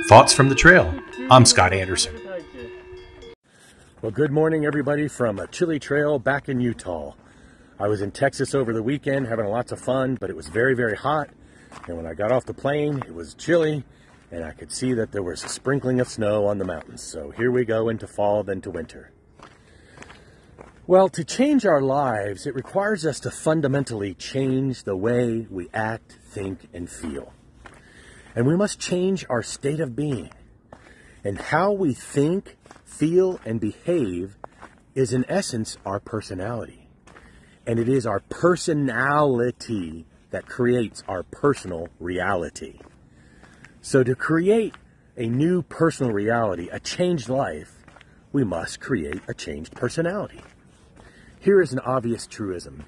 Thoughts from the Trail. I'm Scott Anderson. Well, good morning, everybody, from a chilly trail back in Utah. I was in Texas over the weekend having lots of fun, but it was very, very hot. And when I got off the plane, it was chilly, and I could see that there was a sprinkling of snow on the mountains. So here we go into fall, then to winter. Well, to change our lives, it requires us to fundamentally change the way we act, think, and feel. And we must change our state of being. And how we think, feel, and behave is in essence our personality. And it is our personality that creates our personal reality. So to create a new personal reality, a changed life, we must create a changed personality. Here is an obvious truism.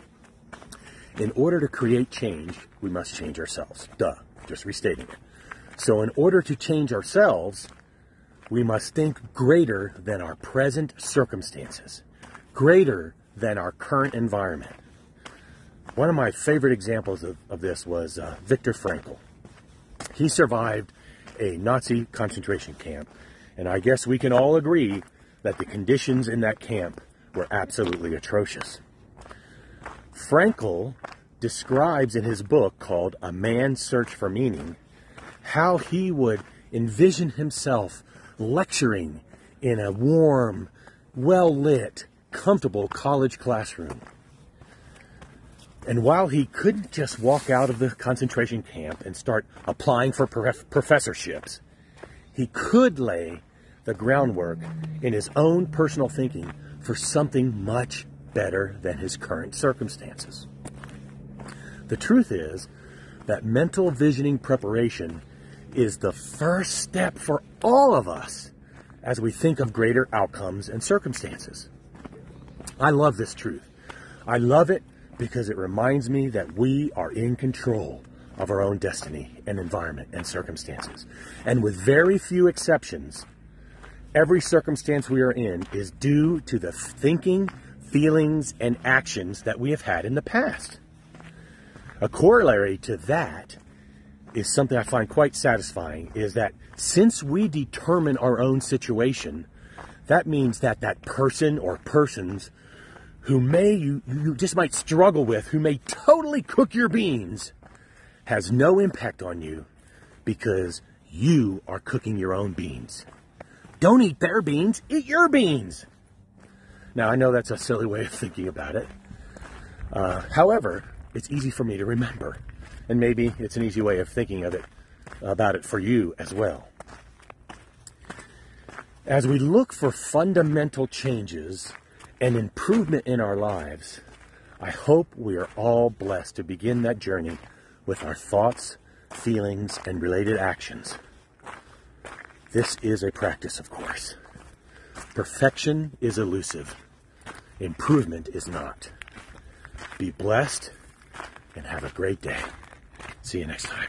In order to create change, we must change ourselves. Duh, just restating it. So in order to change ourselves, we must think greater than our present circumstances, greater than our current environment. One of my favorite examples of this was Viktor Frankl. He survived a Nazi concentration camp, and I guess we can all agree that the conditions in that camp were absolutely atrocious. Frankl describes in his book called A Man's Search for Meaning how he would envision himself lecturing in a warm, well-lit, comfortable college classroom. And while he couldn't just walk out of the concentration camp and start applying for professorships, he could lay the groundwork in his own personal thinking for something much better than his current circumstances. The truth is that mental visioning preparation is the first step for all of us as we think of greater outcomes and circumstances. I love this truth. I love it because it reminds me that we are in control of our own destiny and environment and circumstances. And with very few exceptions, every circumstance we are in is due to the thinking, feelings, and actions that we have had in the past. A corollary to that is something I find quite satisfying, is that since we determine our own situation, that means that that person or persons who you just might struggle with, who may totally cook your beans, has no impact on you because you are cooking your own beans. Don't eat their beans, eat your beans. Now, I know that's a silly way of thinking about it. However, it's easy for me to remember. And maybe it's an easy way of thinking about it for you as well. As we look for fundamental changes and improvement in our lives, I hope we are all blessed to begin that journey with our thoughts, feelings, and related actions. This is a practice, of course. Perfection is elusive. Improvement is not. Be blessed and have a great day. See you next time.